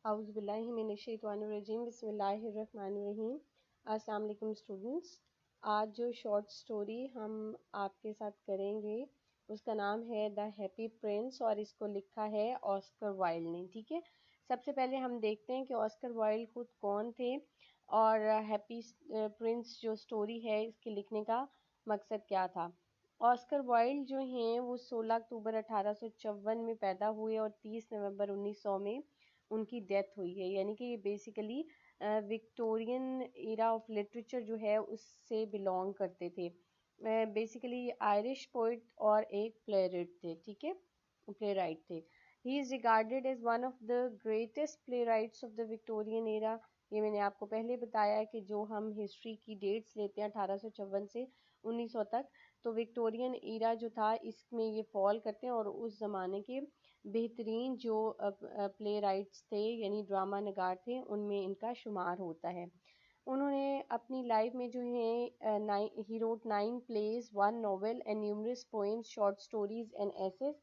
اعوذ باللہ من الشیطان الرجیم بسم اللہ الرحمن الرحیم۔ السلام علیکم اسٹوڈنٹس، آج جو شارٹ سٹوری ہم آپ کے ساتھ کریں گے اس کا نام ہے دا ہیپی پرنس اور اس کو لکھا ہے آسکر وائلڈ نے۔ ٹھیک ہے، سب سے پہلے ہم دیکھتے ہیں کہ آسکر وائلڈ خود کون تھے اور ہیپی پرنس جو سٹوری ہے اس کے لکھنے کا مقصد کیا تھا۔ آسکر وائلڈ جو ہیں وہ 16 اکتوبر 1854 میں پیدا ہوئے اور 30 نومبر 1900 میں ان کی ڈیتھ ہوئی ہے، یعنی کہ یہ basically Victorian era of literature جو ہے اس سے بلونگ کرتے تھے۔ بیسیکلی آئرش پوئٹ اور ایک پلے رائٹ تھے۔ ٹھیک ہے، پلے رائٹ تھے۔ He is regarded as one of the greatest playwrights of the Victorian era. یہ میں نے آپ کو پہلے بتایا کہ جو ہم ہسٹری کی ڈیٹس لیتے ہیں 1854 سے 1900 تک، تو وکٹورین ایرا جو تھا اس میں یہ فال کرتے ہیں اور اس زمانے کے بہترین جو پلے رائٹس تھے یعنی ڈرامہ نگار تھے ان میں ان کا شمار ہوتا ہے۔ انہوں نے اپنی لائف میں جو ہیں he wrote 9 plays, 1 novel and numerous poems, short stories and essays،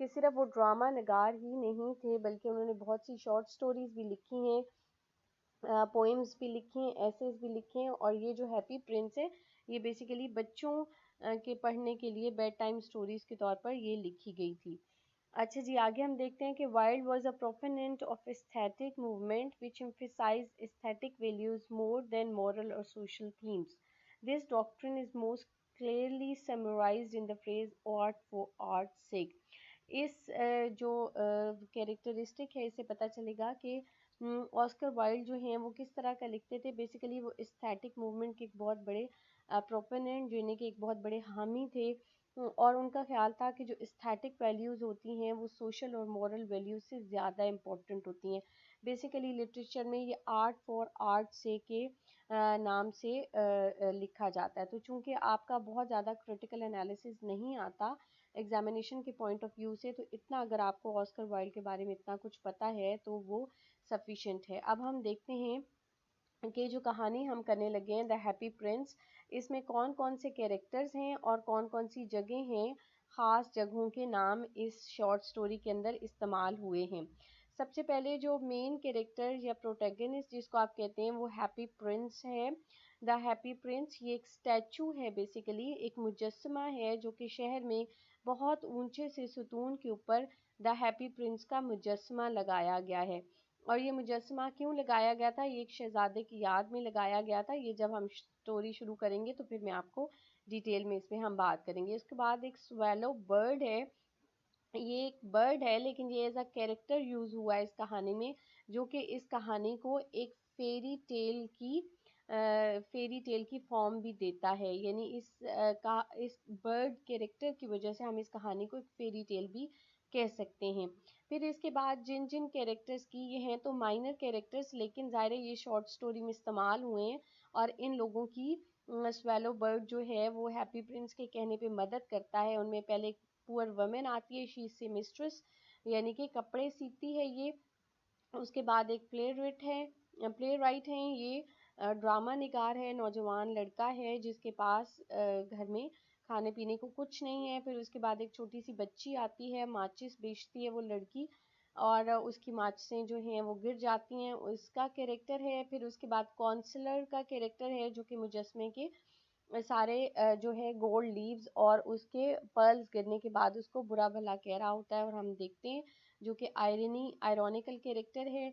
کہ صرف وہ ڈرامہ نگار ہی نہیں تھے بلکہ انہوں نے بہت سی شارٹ سٹوریز بھی لکھی ہیں، پوئمز بھی لکھی ہیں، ایسیز بھی لکھے ہیں، اور یہ جو ہیپی پرنس ہے یہ بیسیکلی بچوں کے پڑھنے کے لیے بیڈ ٹائم سٹوریز کے طور پر یہ لکھی گئی تھی۔ اچھا جی، آگے ہم دیکھتے ہیں کہ Wilde was a proponent of aesthetic movement which emphasized aesthetic values more than moral or social themes. This doctrine is most clearly summarized in the phrase art for art's sake. اس جو کیریکٹرسٹک ہے اسے پتہ چلے گا کہ Oscar Wilde جو ہیں وہ کس طرح کا لکھتے تھے۔ بیسیکلی وہ ایستھیٹک موومنٹ کے ایک بہت بڑے پروپوننٹ یعنی کہ ایک بہت بڑے حامی تھے، اور ان کا خیال تھا کہ جو ایستھیٹک ویلیوز ہوتی ہیں وہ سوشل اور مورل ویلیوز سے زیادہ امپورٹنٹ ہوتی ہیں۔ بیسیکلی لٹریچر میں یہ آرٹ فار آرٹ سے کے نام سے لکھا جاتا ہے۔ تو چونکہ آپ کا بہت زیادہ کریٹیکل انالیسس نہیں آتا ایگزامینیشن کے پوائنٹ آف ویو سے، تو اتنا اگر آپ کو آسکر وائلڈ کے بارے میں اتنا کچھ پتہ ہے تو وہ سفیشینٹ ہے۔ اب ہم دیکھتے ہیں کہ جو کہانی ہم کرنے لگے ہیں دا ہیپی پرنس، اس میں کون کون سے کیریکٹرز ہیں اور کون کون سی جگہیں ہیں، خاص جگہوں کے نام اس شارٹ سٹوری کے اندر استعمال ہوئے ہیں۔ سب سے پہلے جو مین کیریکٹر یا پروٹیگنسٹ جس کو آپ کہتے ہیں وہ ہیپی پرنس ہے۔ دا ہیپی پرنس یہ ایک اسٹیچو ہے، بیسیکلی ایک مجسمہ ہے جو کہ شہر میں بہت اونچے سے ستون کے اوپر دا ہیپی پرنس کا مجسمہ لگایا گیا ہے۔ اور یہ مجسمہ کیوں لگایا گیا تھا؟ یہ ایک شہزادے کی یاد میں لگایا گیا تھا۔ یہ جب ہم سٹوری شروع کریں گے تو پھر میں آپ کو ڈیٹیل میں اس میں ہم بات کریں گے۔ اس کے بعد ایک سویلو برڈ ہے، یہ ایک برڈ ہے لیکن یہ ایز اے کیریکٹر یوز ہوا ہے اس کہانی میں، جو کہ اس کہانی کو ایک فیری ٹیل کی فارم بھی دیتا ہے، یعنی اس برڈ کیریکٹر کی وجہ سے ہم اس کہانی کو ایک فیری ٹیل بھی کہہ سکتے ہیں۔ پھر اس کے بعد جن کیریکٹرز کی یہ ہیں تو مائنر کیریکٹرز، لیکن ظاہر ہے یہ شارٹ سٹوری میں استعمال ہوئے ہیں، اور ان لوگوں کی سویلو برڈ جو ہے وہ ہیپی پرنس کے کہنے پہ مدد کرتا ہے۔ ان میں پہلے ایک پور وومن آتی ہے، شی از مسٹریس یعنی کہ کپڑے سیتی ہے یہ۔ اس کے بعد ایک پلے رائٹ ہیں، یہ ڈرامہ نگار ہے، نوجوان لڑکا ہے جس کے پاس گھر میں کھانے پینے کو کچھ نہیں ہے۔ پھر اس کے بعد ایک چھوٹی سی بچی آتی ہے، ماچس بیچتی ہے وہ لڑکی، اور اس کی ماچسیں جو ہیں وہ گر جاتی ہیں، اس کا کیریکٹر ہے۔ پھر اس کے بعد کونسلر کا کیریکٹر ہے جو کہ مجسمے کے سارے جو ہے گولڈ لیوز اور اس کے پرلز گرنے کے بعد اس کو برا بھلا کہہ رہا ہوتا ہے، اور ہم دیکھتے ہیں جو کہ آئرونیکل کیریکٹر ہے۔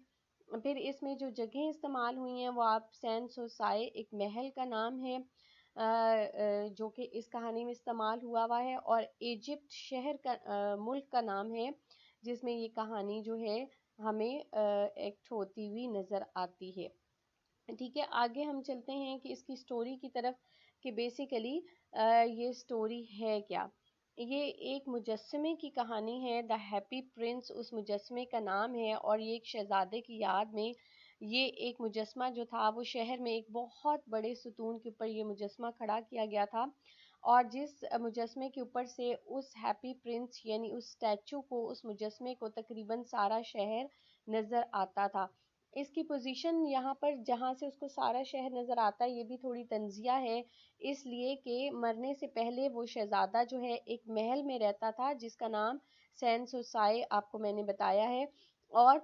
پھر اس میں جو جگہیں استعمال ہوئی ہیں وہ آپ سین سوسائے ایک محل کا نام ہے جو کہ اس کہانی میں استعمال ہوا ہے، اور ایجپٹ شہر کا ملک کا نام ہے جس میں یہ کہانی جو ہے ہمیں ایکٹ ہوتی ہوئی نظر آتی ہے۔ ٹھیک ہے، آگے ہم چلتے ہیں کہ اس کی سٹوری کی طرف کہ بیسیکلی یہ سٹوری ہے کیا۔ یہ ایک مجسمے کی کہانی ہے، دا ہیپی پرنس اس مجسمے کا نام ہے، اور یہ ایک شہزادے کی یاد میں یہ ایک مجسمہ جو تھا وہ شہر میں ایک بہت بڑے ستون کے اوپر یہ مجسمہ کھڑا کیا گیا تھا، اور جس مجسمے کے اوپر سے اس ہیپی پرنس یعنی اس اسٹیچو کو، اس مجسمے کو تقریباً سارا شہر نظر آتا تھا۔ اس کی پوزیشن یہاں پر جہاں سے اس کو سارا شہر نظر آتا ہے یہ بھی تھوڑی تنزیہ ہے، اس لیے کہ مرنے سے پہلے وہ شہزادہ جو ہے ایک محل میں رہتا تھا جس کا نام سین سوسائے آپ کو میں نے بتایا ہے، اور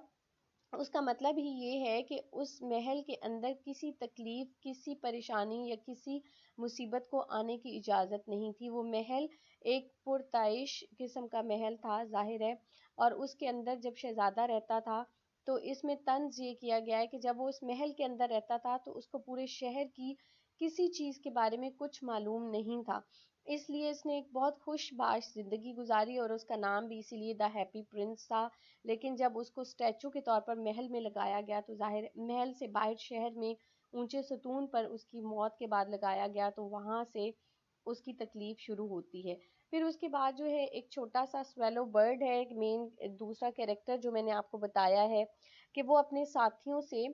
اس کا مطلب ہی یہ ہے کہ اس محل کے اندر کسی تکلیف، کسی پریشانی یا کسی مصیبت کو آنے کی اجازت نہیں تھی۔ وہ محل ایک پرتعیش قسم کا محل تھا ظاہر ہے، اور اس کے اندر جب شہزادہ رہتا تھا تو اس میں طنز یہ کیا گیا ہے کہ جب وہ اس محل کے اندر رہتا تھا تو اس کو پورے شہر کی کسی چیز کے بارے میں کچھ معلوم نہیں تھا، اس لیے اس نے ایک بہت خوش باش زندگی گزاری، اور اس کا نام بھی اسی لیے دا ہیپی پرنس تھا۔ لیکن جب اس کو اسٹیچو کے طور پر محل میں لگایا گیا تو ظاہر محل سے باہر شہر میں اونچے ستون پر اس کی موت کے بعد لگایا گیا، تو وہاں سے اس کی تکلیف شروع ہوتی ہے۔ پھر اس کے بعد جو ہے ایک چھوٹا سا سویلو برڈ ہے، ایک مین دوسرا کیریکٹر جو میں نے آپ کو بتایا ہے کہ وہ اپنے ساتھیوں سے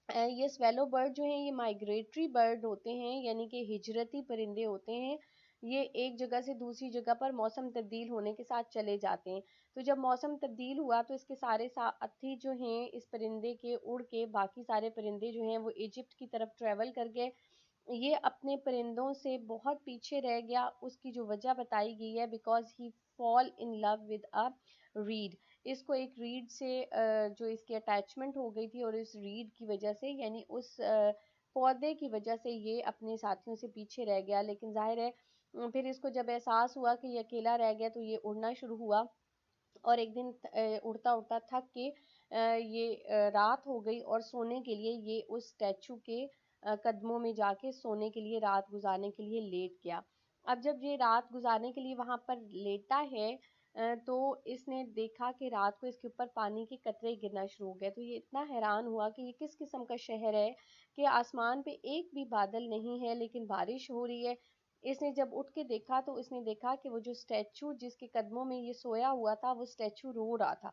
یہ سویلو برڈ جو ہیں یہ مائگریٹری برڈ ہوتے ہیں، یعنی کہ ہجرتی پرندے ہوتے ہیں۔ یہ ایک جگہ سے دوسری جگہ پر موسم تبدیل ہونے کے ساتھ چلے جاتے ہیں، تو جب موسم تبدیل ہوا تو اس کے سارے ساتھی جو ہیں اس پرندے کے اڑ کے باقی سارے پرندے جو ہیں وہ ایجپٹ کی طرف ٹریول کر گئے۔ یہ اپنے پرندوں سے بہت پیچھے رہ گیا، اس کی جو وجہ بتائی گئی ہے because he fall in love with a red, اس کو ایک ریڈ سے جو اس کی اٹیچمنٹ ہو گئی تھی، اور اس ریڈ کی وجہ سے یعنی اس پودے کی وجہ سے یہ اپنے ساتھیوں سے پیچھے رہ گیا۔ لیکن ظاہر ہے پھر اس کو جب احساس ہوا کہ یہ اکیلا رہ گیا تو یہ اڑنا شروع ہوا، اور ایک دن اڑتا اڑتا تھک کے یہ رات ہو گئی، اور سونے کے لیے یہ اس اسٹیچو کے قدموں میں جا کے سونے کے لیے رات گزارنے کے لیے لیٹ گیا۔ اب جب یہ رات گزارنے کے لیے وہاں پر لیٹا ہے تو اس نے دیکھا کہ رات کو اس کے اوپر پانی کے قطرے گرنا شروع ہو گئے، تو یہ اتنا حیران ہوا کہ یہ کس قسم کا شہر ہے کہ آسمان پہ ایک بھی بادل نہیں ہے لیکن بارش ہو رہی ہے۔ اس نے جب اٹھ کے دیکھا تو اس نے دیکھا کہ وہ جو اسٹیچو جس کے قدموں میں یہ سویا ہوا تھا وہ اسٹیچو رو رہا تھا۔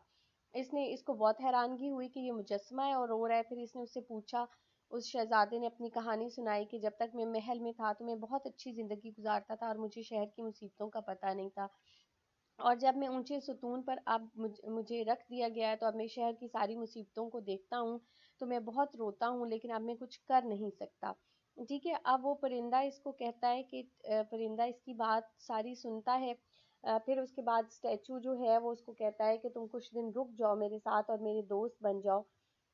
اس کو بہت حیرانگی ہوئی کہ یہ مجسمہ ہے اور رو رہا ہے۔ پھر اس نے اس سے پوچھا، اس شہزادے نے اپنی کہانی سنائی کہ جب تک میں محل میں تھا تو میں بہت اچھی زندگی گزارتا تھا اور مجھے شہر کی مصیبتوں کا پتہ نہیں تھا، اور جب میں اونچے ستون پر اب مجھے رکھ دیا گیا ہے تو اب میں شہر کی ساری مصیبتوں کو دیکھتا ہوں تو میں بہت روتا ہوں، لیکن اب میں کچھ کر نہیں سکتا۔ ٹھیک ہے، اب وہ پرندہ اس کو کہتا ہے کہ پرندہ اس کی بات ساری سنتا ہے۔ پھر اس کے بعد اسٹیچو جو ہے وہ اس کو کہتا ہے کہ تم کچھ دن رک جاؤ میرے ساتھ اور میرے دوست بن جاؤ۔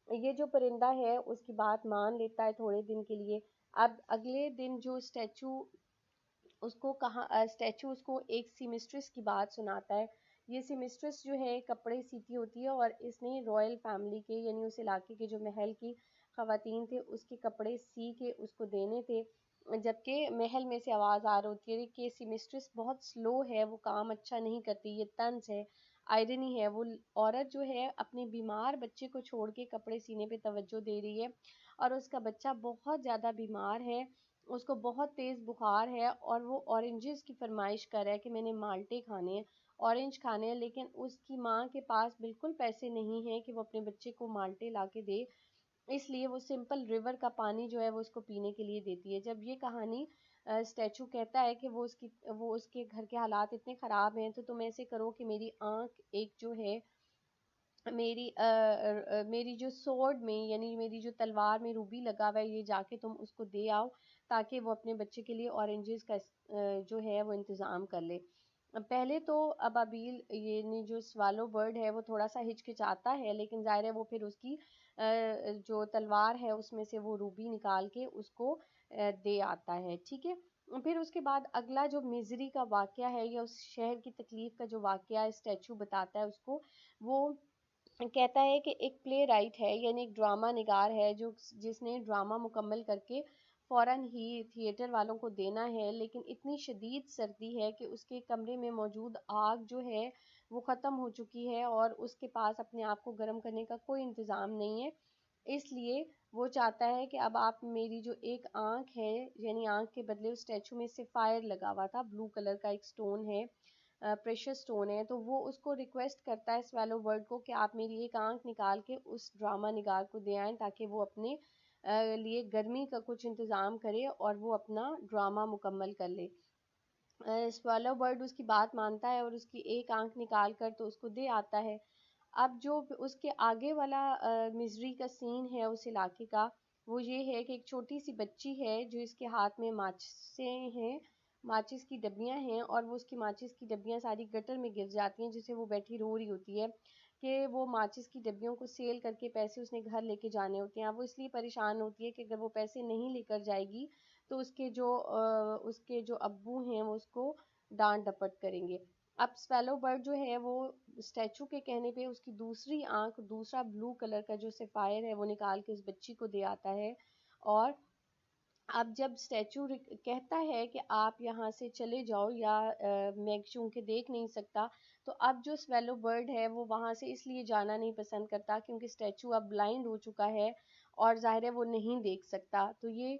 یہ جو پرندہ ہے اس کی بات مان لیتا ہے تھوڑے دن کے لیے۔ اب اگلے دن جو اسٹیچو اس کو ایک سی مسٹریس کی بات سناتا ہے۔ یہ سی مسٹریس جو ہے کپڑے سیتی ہوتی ہے، اور اس نے رائل فیملی کے یعنی اس علاقے کے جو محل کی خواتین تھے اس کے کپڑے سی کے اس کو دینے تھے، جبکہ محل میں سے آواز آ رہی ہوتی ہے کہ سی مسٹریس بہت سلو ہے، وہ کام اچھا نہیں کرتی۔ یہ طنز ہے، آئرنی ہے، وہ عورت جو ہے اپنے بیمار بچے کو چھوڑ کے کپڑے سینے پہ توجہ دے رہی ہے، اور اس کا بچہ بہت زیادہ بیمار ہے، اس کو بہت تیز بخار ہے، اور وہ اورنجز کی فرمائش کر رہا ہے کہ میں نے مالٹے کھانے ہیں، اورنج کھانے ہیں، لیکن اس کی ماں کے پاس بالکل پیسے نہیں ہیں کہ وہ اپنے بچے کو مالٹے لا کے دے، اس لیے وہ سمپل ریور کا پانی جو ہے وہ اس کو پینے کے لیے دیتی ہے۔ جب یہ کہانی اسٹیچو کہتا ہے کہ وہ اس کے گھر کے حالات اتنے خراب ہیں تو تم ایسے کرو کہ میری آنکھ ایک جو ہے میری جو سورڈ میں یعنی میری جو تلوار میں روبی لگا ہوا ہے یہ جا کے تم اس کو دے آؤ تاکہ وہ اپنے بچے کے لیے اورنجز کا جو ہے وہ انتظام کر لے۔ پہلے تو ابابیل یعنی جو سوالو برڈ ہے وہ تھوڑا سا ہچکچاتا ہے، لیکن ظاہر ہے وہ پھر اس کی جو تلوار ہے اس میں سے وہ روبی نکال کے اس کو دے آتا ہے۔ ٹھیک ہے، پھر اس کے بعد اگلا جو میزری کا واقعہ ہے یا اس شہر کی تکلیف کا جو واقعہ اسٹیچو بتاتا ہے اس کو، وہ کہتا ہے کہ ایک پلے رائٹ ہے یعنی ایک ڈرامہ نگار ہے جس نے ڈرامہ مکمل کر کے فوراً ہی تھیٹر والوں کو دینا ہے، لیکن اتنی شدید سردی ہے کہ اس کے کمرے میں موجود آگ جو ہے وہ ختم ہو چکی ہے اور اس کے پاس اپنے آپ کو گرم کرنے کا کوئی انتظام نہیں ہے، اس لیے وہ چاہتا ہے کہ اب آپ میری جو ایک آنکھ ہے یعنی آنکھ کے بدلے اس اسٹیچو میں سفائر لگا ہوا تھا، بلو کلر کا ایک سٹون ہے، پریشس سٹون ہے، تو وہ اس کو ریکویسٹ کرتا ہے سویلو برڈ کو کہ آپ میری ایک آنکھ نکال کے اس ڈرامہ نگار کو دے آئیں تاکہ وہ اپنے لیے گرمی کا کچھ انتظام کرے اور وہ اپنا ڈرامہ مکمل کر لے۔ سویلو برڈ اس کی بات مانتا ہے اور اس کی ایک آنکھ نکال کر تو اس کو دے آتا ہے۔ اب جو اس کے آگے والا مزری کا سین ہے اس علاقے کا وہ یہ ہے کہ ایک چھوٹی سی بچی ہے جو اس کے ہاتھ میں ماچسیں ہیں، ماچس کی ڈبیاں ہیں، اور وہ اس کی ماچس کی ڈبیاں ساری گٹر میں گر جاتی ہیں جسے وہ بیٹھی رو رہی ہوتی ہے کہ وہ ماچس کی ڈبیوں کو سیل کر کے پیسے اس نے گھر لے کے جانے ہوتے ہیں. اب وہ اس لیے پریشان ہوتی ہے کہ اگر وہ پیسے نہیں لے کر جائے گی تو اس کے جو ابو ہیں وہ اس کو ڈانٹ ڈپٹ کریں گے. اب سویلو برڈ جو ہے وہ اسٹیچو کے کہنے پہ اس کی دوسری آنکھ دوسرا بلو کلر کا جو سفائر ہے وہ نکال کے اس بچی کو دے آتا ہے. اور اب جب اسٹیچو کہتا ہے کہ آپ یہاں سے چلے جاؤ یا میں چونکہ دیکھ نہیں سکتا، تو اب جو سویلو برڈ ہے وہ وہاں سے اس لیے جانا نہیں پسند کرتا کیونکہ اسٹیچو اب بلائنڈ ہو چکا ہے اور ظاہر ہے وہ نہیں دیکھ سکتا. تو یہ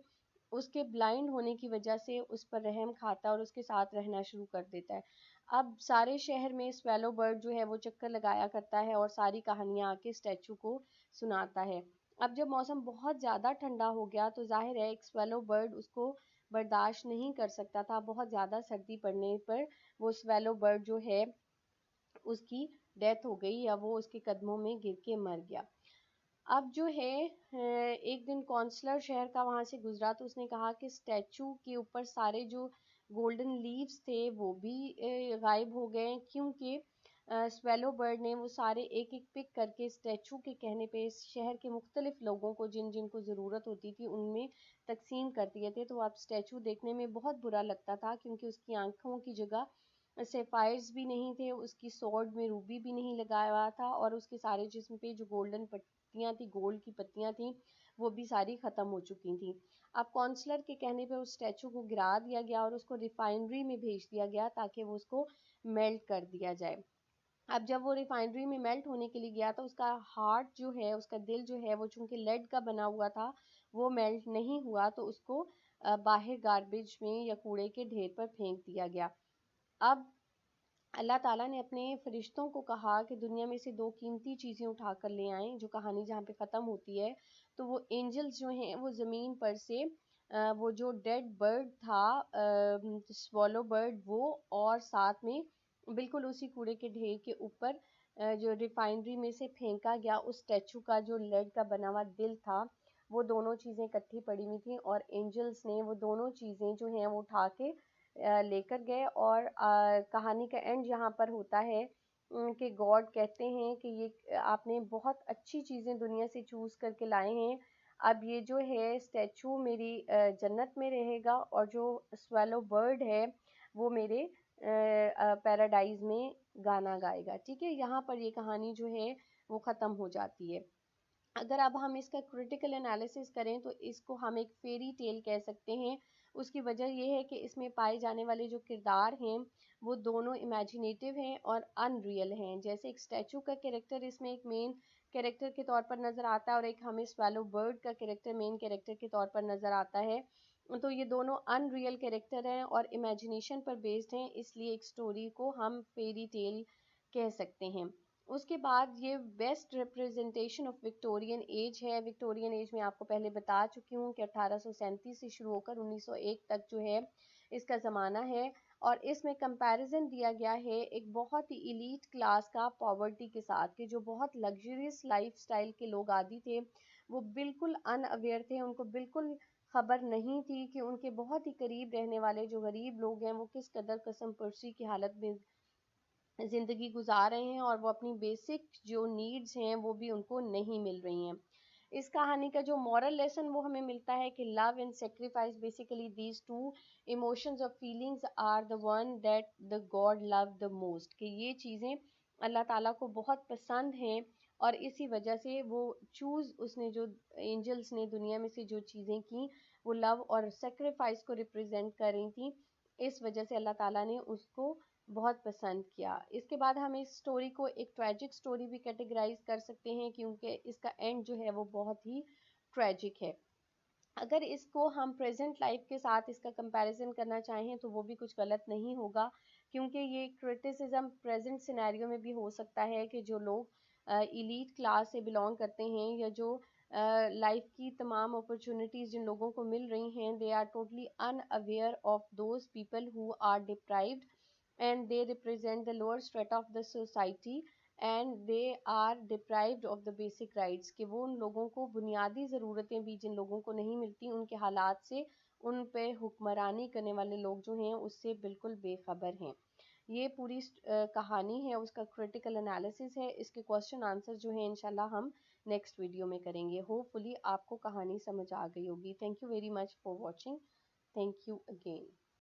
اس کے بلائنڈ ہونے کی وجہ سے اس پر رحم کھاتا ہے اور اس کے ساتھ رہنا شروع کر دیتا ہے. اب سارے شہر میں سویلو برڈ جو ہے وہ چکر لگایا کرتا ہے اور ساری کہانیاں آ کے اسٹیچو کو سناتا ہے. اب جب موسم بہت زیادہ ٹھنڈا ہو گیا تو ظاہر ہے ایک سویلو برڈ اس کو برداشت نہیں کر سکتا تھا. بہت زیادہ سردی پڑنے پر وہ سویلو برڈ جو ہے اس کی ڈیتھ ہو گئی یا وہ اس کے قدموں میں گر کے مر گیا. اب جو ہے ایک دن کونسلر شہر کا وہاں سے گزرا تو اس نے کہا کہ اسٹیچو کے اوپر سارے جو گولڈن لیوز تھے وہ بھی غائب ہو گئے کیونکہ سویلو برڈ نے وہ سارے ایک ایک پک کر کے اسٹیچو کے کہنے پہ شہر کے مختلف لوگوں کو جن جن کو ضرورت ہوتی تھی ان میں تقسیم کر دیے تھے. تو اب اسٹیچو دیکھنے میں بہت برا لگتا تھا کیونکہ اس کی آنکھوں کی جگہ سیفائرز بھی نہیں تھے, اس کی سورڈ میں روبی بھی نہیں لگایا ہوا تھا, اور اس کے سارے جسم پہ جو گولڈن پٹیاں تھیں, گولڈ کی پتیاں تھیں, وہ بھی ساری ختم ہو چکی تھیں. اب کونسلر کے کہنے پہ اس اسٹیچو کو گرا دیا گیا اور اس کو ریفائنری میں بھیج دیا گیا تاکہ وہ اس کو میلٹ کر دیا جائے. اب جب وہ ریفائنری میں میلٹ ہونے کے لیے گیا تو اس کا ہارٹ جو ہے, اس کا دل جو ہے, وہ چونکہ لیڈ کا بنا ہوا تھا وہ میلٹ نہیں ہوا, تو اس کو باہر گاربیج میں یا کوڑے کے ڈھیر پر پھینک دیا گیا. اب اللہ تعالیٰ نے اپنے فرشتوں کو کہا کہ دنیا میں سے 2 قیمتی چیزیں اٹھا کر لے آئیں. جو کہانی جہاں پہ ختم ہوتی ہے تو وہ اینجلز جو ہیں وہ زمین پر سے وہ جو ڈیڈ برڈ تھا سوالو برڈ, وہ اور ساتھ میں بالکل اسی کوڑے کے ڈھیر کے اوپر جو ریفائنری میں سے پھینکا گیا اس اسٹیچو کا جو لیڈ کا بنا ہوا دل تھا, وہ دونوں چیزیں اکٹھی پڑی ہوئی تھیں, اور اینجلز نے وہ دونوں چیزیں جو ہیں وہ اٹھا کے لے کر گئے. اور کہانی کا اینڈ یہاں پر ہوتا ہے کہ گاڈ کہتے ہیں کہ یہ آپ نے بہت اچھی چیزیں دنیا سے چوز کر کے لائے ہیں, اب یہ جو ہے اسٹیچو میری جنت میں رہے گا اور جو سویلو برڈ ہے وہ میرے پیراڈائز میں گانا گائے گا. ٹھیک ہے, یہاں پر یہ کہانی جو ہے وہ ختم ہو جاتی ہے. اگر اب ہم اس کا کریٹیکل انالیسس کریں تو اس کو ہم ایک فیری ٹیل کہہ سکتے ہیں. اس کی وجہ یہ ہے کہ اس میں پائے جانے والے جو کردار ہیں وہ دونوں امیجینیٹو ہیں اور ان ریئل ہیں. جیسے ایک اسٹیچو کا کریکٹر اس میں ایک مین کریکٹر کے طور پر نظر آتا ہے اور ایک ہمیں سویلو برڈ کا کریکٹر مین کریکٹر کے طور پر نظر آتا ہے, تو یہ دونوں ان ریئل کریکٹر ہیں اور امیجینیشن پر بیسڈ ہیں, اس لیے ایک سٹوری کو ہم فیری ٹیل کہہ سکتے ہیں. اس کے بعد یہ best representation of Victorian age ہے. وکٹورین ایج میں آپ کو پہلے بتا چکی ہوں کہ 1837 سے شروع ہو کر 1901 تک جو ہے اس کا زمانہ ہے, اور اس میں کمپیریزن دیا گیا ہے ایک بہت ہی ایلیٹ کلاس کا پاورٹی کے ساتھ, کہ جو بہت لگژریس لائف سٹائل کے لوگ عادی تھے وہ بالکل ان اویئر تھے, ان کو بالکل خبر نہیں تھی کہ ان کے بہت ہی قریب رہنے والے جو غریب لوگ ہیں وہ کس قدر قسم پرسی کی حالت میں زندگی گزار رہے ہیں اور وہ اپنی بیسک جو نیڈز ہیں وہ بھی ان کو نہیں مل رہی ہیں. اس کہانی کا جو مورل لیسن وہ ہمیں ملتا ہے کہ love and sacrifice, basically these two emotions اور feelings are the one that the God loved the most, کہ یہ چیزیں اللہ تعالیٰ کو بہت پسند ہیں اور اسی وجہ سے وہ چوز اس نے جو اینجلز نے دنیا میں سے جو چیزیں کی وہ لو اور سیکریفائس کو ریپرزینٹ کر رہی تھیں, اس وجہ سے اللہ تعالیٰ نے اس کو بہت پسند کیا. اس کے بعد ہم اس سٹوری کو ایک ٹریجک سٹوری بھی کیٹیگرائز کر سکتے ہیں کیونکہ اس کا اینڈ جو ہے وہ بہت ہی ٹریجک ہے. اگر اس کو ہم پریزنٹ لائف کے ساتھ اس کا کمپیریزن کرنا چاہیں تو وہ بھی کچھ غلط نہیں ہوگا, کیونکہ یہ کرٹیسزم پریزنٹ سینیریو میں بھی ہو سکتا ہے کہ جو لوگ ایلیٹ کلاس سے بلانگ کرتے ہیں یا جو لائف کی تمام اپرچونٹیز جن لوگوں کو مل رہی ہیں, they are totally unaware of those people who are deprived and they represent the lower strata of the society and they are deprived of the basic rights, کہ وہ ان لوگوں کو بنیادی ضرورتیں بھی جن لوگوں کو نہیں ملتی ان کے حالات سے ان پہ حکمرانی کرنے والے لوگ جو ہیں اس سے بالکل بے خبر ہیں. یہ پوری کہانی ہے، اس کا کریٹیکل انالیسس ہے، اس کے کوشچن آنسر جو ہیں انشاءاللہ ہم نیکسٹ ویڈیو میں کریں گے. ہوپ فلی آپ کو کہانی سمجھ آ گئی ہوگی. Thank you very much for watching. Thank you again.